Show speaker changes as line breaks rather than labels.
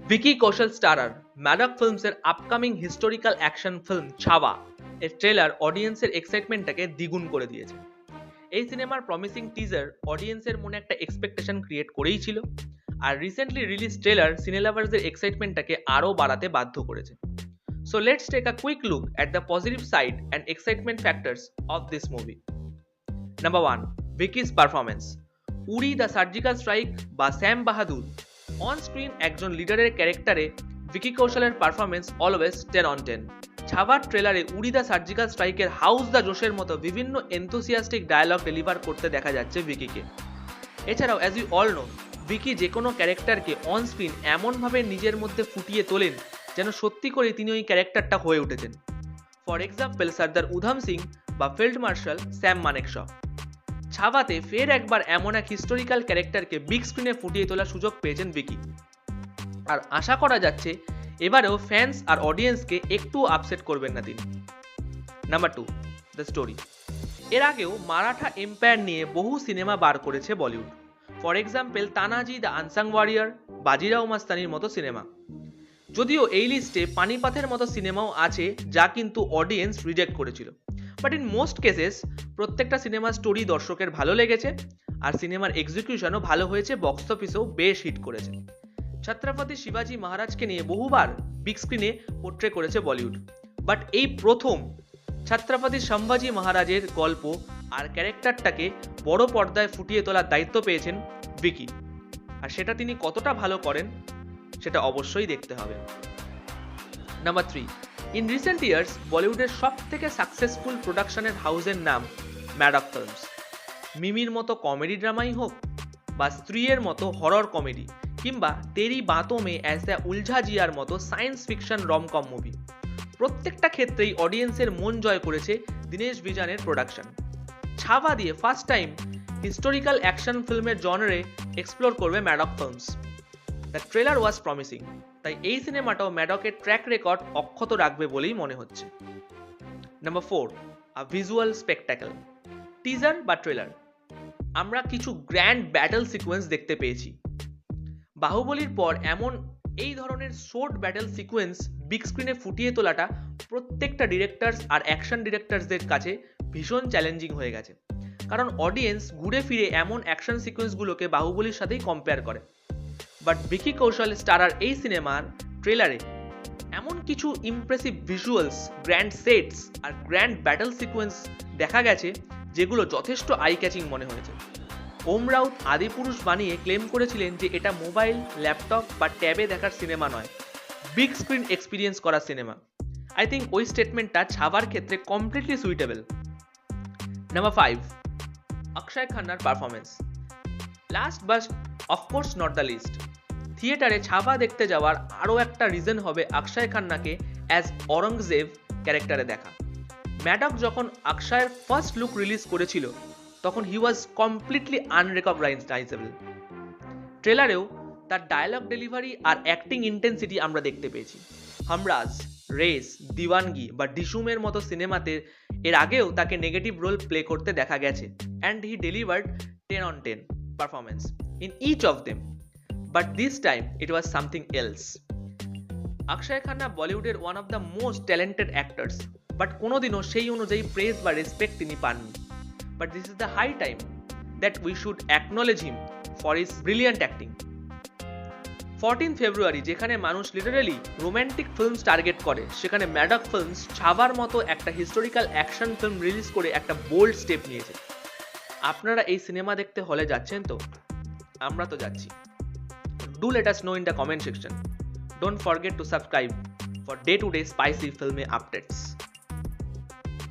Vicky Kaushal starrer Maddock ফিল্মসের upcoming historical action film Chhaava এর trailer অডিয়েন্সের এক্সাইটমেন্টটাকে দ্বিগুণ করে দিয়েছে। এই সিনেমার প্রমিসিং টিজার অডিয়েন্সের মনে একটা এক্সপেকটেশন ক্রিয়েট করেই ছিল, আর রিসেন্টলি রিলিজ ট্রেলার সিনে লাভার্সদের এক্সাইটমেন্টটাকে আরও বাড়াতে বাধ্য করেছে। So let's take a quick look at the positive side and excitement factors of this movie. Number 1, Vicky's performance. Uri the surgical strike বা স্যাম বাহাদুর অন স্ক্রিন একজন লিডারের ক্যারেক্টারে ভিকি কৌশলের পারফরমেন্স অলওয়েজ 10 on 10। ছাওয়ার ট্রেলারে উরি দ্য সার্জিক্যাল স্ট্রাইকের হাউস দ্য জোশের মতো বিভিন্ন এনথুসিয়াস্টিক ডায়ালগ ডেলিভার করতে দেখা যাচ্ছে ভিকিকে। এছাড়াও as you all know, Vicky যে কোনো ক্যারেক্টারকে অন স্ক্রিন এমনভাবে নিজের মধ্যে ফুটিয়ে তোলেন যেন সত্যি করে তিনি ওই ক্যারেক্টারটা হয়ে উঠেছেন। ফর এক্সাম্পল সর্দার উধাম সিং বা ফিল্ড মার্শাল স্যাম মানেকশ। ছাওয়াতে ফের একবার এমন এক হিস্টোরিক্যাল ক্যারেক্টারকে বিগ স্ক্রিনে ফুটিয়ে তোলার সুযোগ পেয়েছেন ভিকি, আর আশা করা যাচ্ছে এবারেও ফ্যান্স আর অডিয়েন্সকে একটু আপসেট করবেন না তিনি। Number 2, the story. এর আগেও মারাঠা এম্পায়ার নিয়ে বহু সিনেমা বার করেছে Bollywood. For example Tanhaji the unsung warrior, Bajirao মাস্তানির মতো সিনেমা। যদিও এই লিস্টে পানিপাতের মতো সিনেমাও আছে যা কিন্তু অডিয়েন্স রিজেক্ট করেছিল, বাট ইন মোস্ট কেসেস প্রত্যেকটা সিনেমার স্টোরি দর্শকের ভালো লেগেছে, আর সিনেমার এক্সিকিউশনও ভালো হয়েছে, বক্স অফিসেও বেশ হিট করেছে। ছত্রপতি শিবাজি মহারাজকে নিয়ে বহুবার বিগ স্ক্রিনে পোর্ট্রে করেছে বলিউড, বাট এই প্রথম ছত্রপতি সম্ভাজি মহারাজের গল্প আর ক্যারেক্টারটাকে বড় পর্দায় ফুটিয়ে তোলার দায়িত্ব পেয়েছেন ভিকি, আর সেটা তিনি কতটা ভালো করেন সেটা অবশ্যই দেখতে হবে। নাম্বার 3, ইন রিসেন্ট ইয়ার্স বলিউডের সব থেকে সাকসেসফুল প্রোডাকশনের হাউসের নাম ম্যাডক ফিল্মস। মিমির মতো কমেডি ড্রামাই হোক, বা স্ত্রীর মতো হরর কমেডি, কিংবা তেরি বাতোঁ মে ऐसा উলঝা জিয়ার মতো সায়েন্স ফিকশন রমকম মুভি, প্রত্যেকটা ক্ষেত্রেই অডিয়েন্সের মন জয় করেছে দীনেশ বিজানের প্রোডাকশন। ছাওয়া দিয়ে ফার্স্ট টাইম হিস্টোরিক্যাল অ্যাকশন ফিল্মের জনরে এক্সপ্লোর করবে Maddox films. The trailer was promising, তাই এই সিনেমাটাও ম্যাডকের ট্র্যাক রেকর্ড অক্ষত রাখবে বলেই মনে হচ্ছে। নাম্বার 4, আ ভিজুয়াল স্পেকটাকেল। টিজার বা ট্রেলার আমরা কিছু গ্র্যান্ড ব্যাটল সিকোয়েন্স দেখতে পেয়েছি। বাহুবলীর পর এমন এই ধরনের শর্ট ব্যাটল সিকোয়েন্স বিগ স্ক্রিনে ফুটিয়ে তোলাটা প্রত্যেকটা ডিরেক্টরস আর অ্যাকশন ডিরেক্টরসদের কাছে ভীষণ চ্যালেঞ্জিং হয়ে গেছে, কারণ অডিয়েন্স ঘুরে ফিরে এমন অ্যাকশন সিকোয়েন্সগুলোকে বাহুবলীর সাথেই কম্পেয়ার করে। বাট ভিকি কৌশল স্টারার এই সিনেমার ট্রেলারে এমন কিছু ইমপ্রেসিভ ভিজুয়ালস, গ্র্যান্ড সেটস আর গ্র্যান্ড ব্যাটল সিকোয়েন্স দেখা গেছে যেগুলো যথেষ্ট আই ক্যাচিং মনে হয়েছে। ওম রাউত আদিপুরুষ বানিয়ে ক্লেম করেছিলেন যে এটা মোবাইল, ল্যাপটপ বা ট্যাবে দেখার সিনেমা নয়, বিগ স্ক্রিন এক্সপিরিয়েন্স করার সিনেমা। আই থিঙ্ক ওই স্টেটমেন্টটা ছাওয়ার ক্ষেত্রে কমপ্লিটলি সুইটেবল। নাম্বার 5, অক্ষয় খান্নার performance. Last but of course not the least, থিয়েটারে ছাওয়া দেখতে যাওয়ার আরও একটা রিজন হবে অক্ষয় খান্নাকে অ্যাজ অরঙ্গজেব ক্যারেক্টারে দেখা। ম্যাডক যখন অক্ষয়ের ফার্স্ট লুক রিলিজ করেছিল তখন হি ওয়াজ কমপ্লিটলি আনরেকগনাইজেবল। ট্রেলারেও তার ডায়ালগ ডেলিভারি আর অ্যাক্টিং ইন্টেন্সিটি আমরা দেখতে পেয়েছি। হামরাজ, রেস, দিওয়ানগি বা ডিশুমের মতো সিনেমাতে এর আগেও তাকে নেগেটিভ রোল প্লে করতে দেখা গেছে, and he delivered 10 on 10 performance in each of them, but this time it was something else. Akshaye Khanna বলিউডের one of the most talented actors, but কোনোদিনও সেই অনুযায়ী প্রেজ বা রেসপেক্ট তিনি পাননি। But this is the high time that we should acknowledge him for his brilliant acting. 14 ফেব্রুয়ারি যেখানে মানুষ literally romantic films target করে, সেখানে ম্যাডক ফিল্মস ছাওয়ার মতো একটা হিস্টোরিক্যাল অ্যাকশন ফিল্ম রিলিজ করে একটা বোল্ড স্টেপ নিয়েছে। আপনারা এই সিনেমা দেখতে হলে যাচ্ছেন তো? আমরা তো যাচ্ছি। Do let us know in the comment section. Don't forget to subscribe for day-to-day spicy film updates.